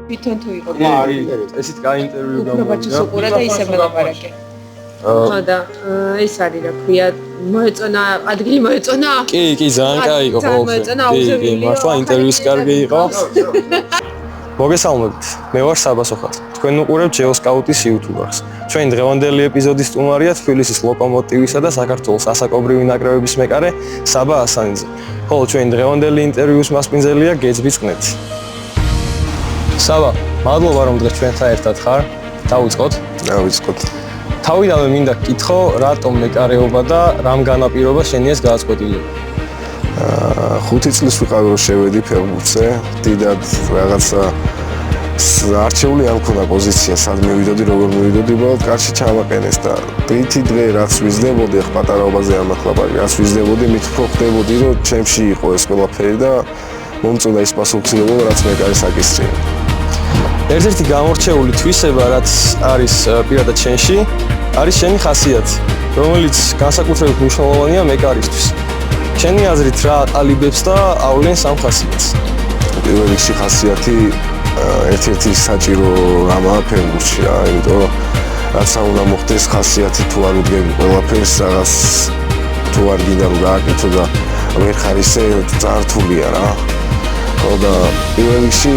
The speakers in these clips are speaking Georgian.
თვითონ თუ იყო ესეთ კაი ინტერვიუ გამოვიდა. უყურა და ისე მოლაპარაკე. და ეს არის რა ქვია მოეწონა ადგილი მოეწონა? კი ძალიან კაი იყო ხოლმე. კი მართლა ინტერვიუს კარგი იყო. მოგესალმებით. მე ვარ საბა სოხაძე. თქვენ უყურებთ GeoScout-ის YouTube-ს. ჩვენ დღევანდელი ეპიზოდის სტუმარია თბილისის ლოკომოტივისა და საქართველოს ასაკობრივი ნაკრებების მეკარე საბა ასანიძე. ხოლო ჩვენ დღევანდელი ინტერვიუს მასპინძელია გეძბი წყნეთი. საბა, მადლობა რომ დღეს ჩვენთან ერთად ხარ. დავიწყოთ? დავიწყოთ. თავიდანვე მინდა გკითხო, რატომ მეკარეობა და რამ განაპირობა შენი ეს გადაწყვეტილება? 5 წლის ვიყავი რომ შევედი ფეხბურთზე, დიდად რაღაცა არჩეული არ მქონდა პოზიცია, სად მივიდოდი, როგორ მივიდოდი, უბრალოდ კარში ჩამაყენეს და რითი დღე რაც ვიზნებოდი, ახ პატარაობაზე არ მახლაბარი, რაც ვიზნებოდი, მით უფრო ხდებოდი, რომ ჩემში იყო ეს ყველაფერი და მომწონდა ის პასუხისმგებლობა, რაც მეკარის აკისრია. ერთ-ერთი გამორჩეული თვისება, რაც არის პირადად შენში, არის შენი ხასიათი, რომელიც განსაკუთრებით მნიშვნელოვანია მეკარისთვის. შენი აზრით რა ყალიბებს და ავლენს ამ ხასიათს? პირველ რიგში ხასიათი ერთ-ერთი საჭირო რამაა ფეხბურთში რა, იმიტომ რომ რაც უნდა მოხდეს ხასიათი თუ არ უდგები ყველაფერს, რაღაც თუ არ გინდა რომ გააკეთო და ვერ ხარ ისე ძალიან რთულია რა. ხო და პირველ რიგში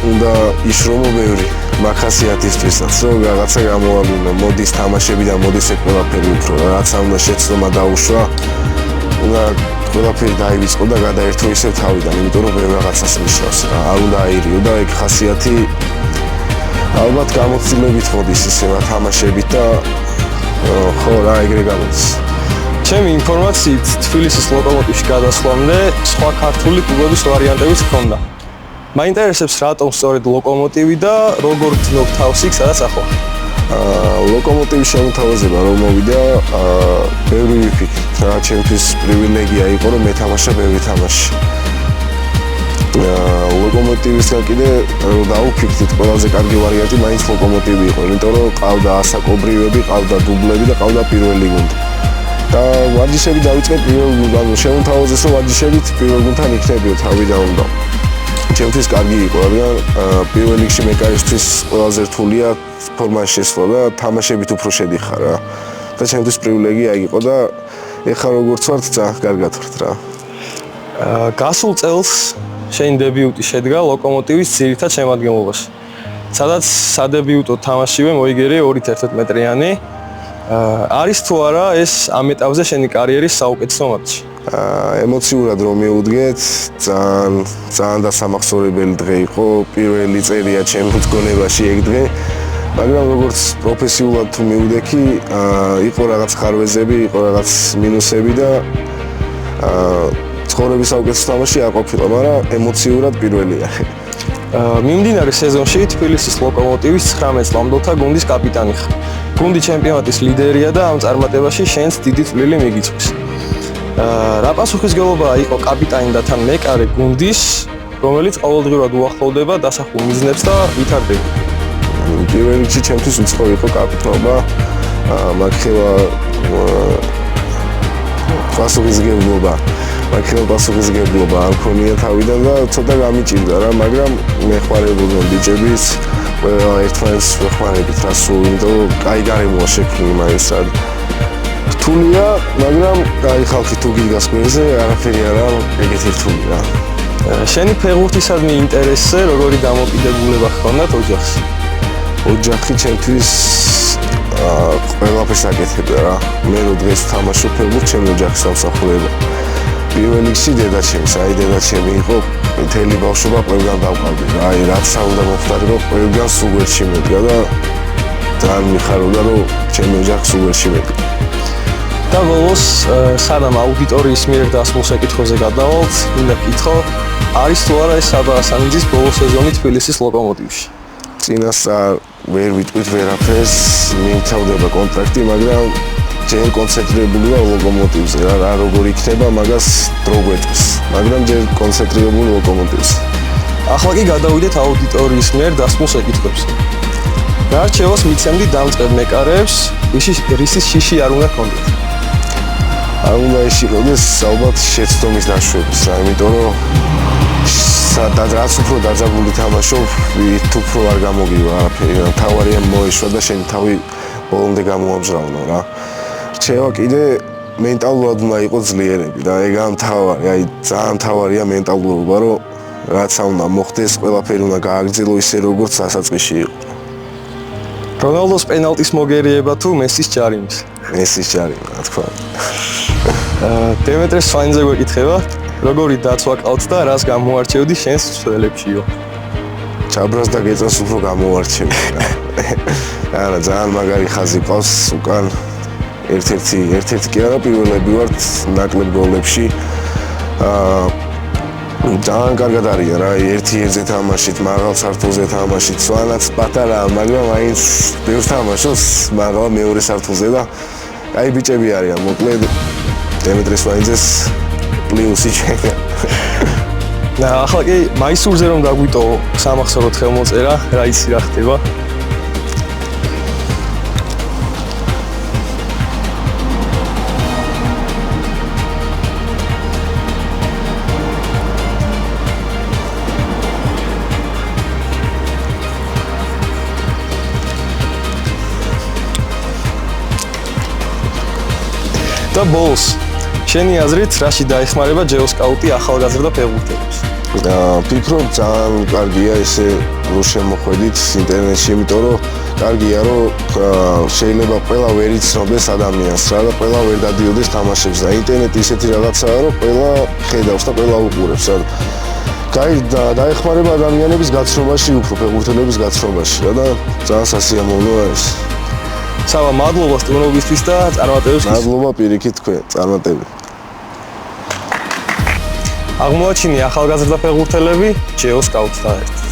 უნდა იშრომო ბევრი მაგ ხასიათისთვისაც, რომ რაღაცა გამოავლინო, მოდის თამაშები და მოდის ეს ყველაფერი უფრო რა, რაც უნდა შეცდომა დაუშვა, უნდა ყველაფერი დაივიწყო და გადაერთო ისევ თავიდან, იმიტომ რომ ბევრ რაღაცას ნიშნავს რა, არ უნდა აირიო და ეგ ხასიათი ალბათ გამოცდილებით მოდის ისევა თამაშებით და ხო რა ეგრე გამოდის. ჩემი ინფორმაციით თბილისის ლოკომოტივში გადასვლამდე სხვა ქართული კლუბების ვარიანტებიც ჰქონდა. მაინტერესებს რატომ სწორედ ლოკომოტივი და როგორ გძნობ თავს იქ სადაც ახლა? ლოკომოტივის შემოთავაზება რომ მოვიდა, ბევრი ვიფიქრეთ რა, ჩემთვის პრივილეგია იყო რომ მეთამაშა ბევრი თამაში. ლოკომოტივისგან კიდე რომ დავუფიქრეთ, ყველაზე კარგი ვარიანტი მაინც ლოკომოტივი იყო, იმიტომ რომ ყავდა ასაკობრივები, ყავდა დუბლები და ყავდა პირველი გუნდი. და ვარჯიშები დავიწყე პირველ გუნდთან, შემოთავაზეს რომ ვარჯიშებით პირველ გუნდთან იქნებიო თავიდან უნდა. ჩემთვის კარგი იყო, რადგან პირველ რიგში მეკარისთვის ყველაზე რთულია ფორმაში შესვლა და თამაშებით უფრო შედიხარ რა. და ჩემთვის პრივილეგია იყო და ეხლა როგორც ვარ, ძალიან კარგად ვარ რა. გასულ წელს შენი დებიუტი შედგა ლოკომოტივის ძირითად შემადგენლობაში. სადაც სადებიუტო თამაშივე მოიგერე 2.11 მეტრიანი. არის თუ არა ეს ამ ეტაპზე შენი კარიერის საუკეთესო მატჩი? ემოციურად რომ მივუდგეთ, ძალიან დასამახსოვრებელი დღე იყო, პირველი წერია ჩემს მდგომარეობაში ეგ დღე, მაგრამ როგორც პროფესიულად თუ მივუდექი, იყო რაღაც ხარვეზები, იყო რაღაც მინუსები და ცხოვრების საუკეთესო თამაში არ ყოფილა, მაგრამ ემოციურად პირველია. მიმდინარე სეზონში თბილისის ლოკომოტივის 19 წლამდელთა გუნდის კაპიტანი ხარ. გუნდი ჩემპიონატის ლიდერია და ამ წარმატებაში შენს დიდი წვლილი მიგიწვის. რა პასუხისმგებლობა იყო კაპიტანი და თან მეკარე გუნდის, რომელიც ყოველდღიურად უახლოვდება დასახულ მიზნებს და ვითარდება? პირველ რიგში ჩემთვის უცხო იყო კაპიტანობა, მაგხელა პასუხისმგებლობა არ მქონია თავიდან და ცოტა გამიჭირდა რა, მაგრამ მეხმარებოდნენ ბიჭების, ყველა ერთმანეთს ვეხმარებით რა სულ, იმიტომ რომ კაი გარემოა შექმნილი მაგისტრად. რთულია, მაგრამ კაი ხალხი თუ გიდგას გვერდზე, არაფერი არა, ეგეთი რთულია. შენი ფეხბურთისადმი ინტერესზე როგორი დამოკიდებულება ჰქონდათ ოჯახს? ოჯახი ჩემთვის ყველაფერს აკეთებდა რა. მე რო დღეს ვთამაშობ ფეხბურთს, ჩემი ოჯახის დამსახურება. პირველ რიგში დედაჩემს, დედაჩემი იყო მთელი ბავშვობა ყველგან დავყავდი. რაც უნდა მოხდარო, ყველგან სულ გვერდში მედგა და ძალიან მიხარობდა, რომ ჩემი ოჯახი სულ გვერდში მედგა. და ბოლოს, სანამ აუდიტორიის მიერ დასმულ საკითხებზე გადავალთ, მინდა გკითხო, არის თუ არა ეს საბა ასანიძის ბოლო სეზონი თბილისის ლოკომოტივში? წინასწარ ვერ ვიტყვით ვერაფერს, მიიწევდება კონტრაქტი, მაგრამ ჯერ კონცენტრირებული ვარ ლოკომოტივზე, რა როგორ იქნება, მაგას დრო გვეტყვის, მაგრამ ჯერ კონცენტრირებული ლოკომოტივზე. ახლა კი გადავიდეთ აუდიტორიის მიერ დასმულ საკითხებზე. რა რჩევას მიცემდი დამწყებ მეკარეებს, რისის შიში არ უნდა ჰქონდეთ? არ უნდა ის იყოს ალბათ შეცდომის დაშვების რა, იმიტომ რომ რაც უფრო დაძაბული თამაშობ, თუ უფრო არ გამოგივა არაფერი. თავარია მოეშვა და შენ თავი ბოლომდე გამოამჟრავნა რა. რჩევა კიდე მენტალურად უნდა იყოს ძლიერები და ეგაა მთავარი. აი ძალიან მთავარია მენტალურობა, რომ რაც უნდა მოხდეს, ყველაფერი უნდა გააგრძელო ისე როგორც დასაწყისში იყო. რონალდოს პენალტის მოგერიება თუ მესის ჯარიმის? მესის ჯარიმა, რა თქმა უნდა. დემეტრე სვაინზე გვეკითხება, როგორი დაცვა ყავთ და რას გამოარჩევდი შენს ცვლილებშიო? ჩაბრას და გეწას უფრო გამოარჩევი რა. არა, ძალიან მაგარი ხაზი ყავს უკან. ერთ-ერთი კი არა, პირველები ვართ ნაკლებ გოლებში. ძალიან კარგად არიან რა, ერთ-ერთზე თამაშით, მაღალ სართულზე თამაშით, სვანაც პატარაა, მაგრამ აინც ბევრს თამაშობს მაღალ მეორე სართულზე და აი ბიჭები არიან, მოკლედ დემეტრე სვაინძეს პლუსი შეგვიძლია. და ახლა კი მაისურზე რომ დაგვიტოვო სამახსოვროდ ხელმოწერა, რა იცი რა ხდება? და ბოლოს შენი აზრით რაში დაეხმარება ჯეოსკაუტი ახალგაზრდა ფეხბურთელებს? ვფიქრობ ძალიან კარგია ესე რომ შემოხვედით ინტერნეტში, იმიტომ რომ კარგია რომ შეიძლება ყველა ვერ იცნობდეს ადამიანს რა და ყველა ვერ დადიოდეს თამაშებს და ინტერნეტი ისეთი რაღაცაა რომ ყველა ხედავს და ყველა უყურებს რა. დაეხმარება ადამიანების გაცნობაში, უფრო ფეხბურთელების გაცნობაში რა და ძალიან სასიამოვნოა ეს. სავა მადლობა სტუმრობისთვის და წარმატებებს. მადლობა პირიქით თქვენ, წარმატებით. აღმოაჩინე ახალგაზრდა ფეხბურთელები ჯეოსკაუტთან ერთად.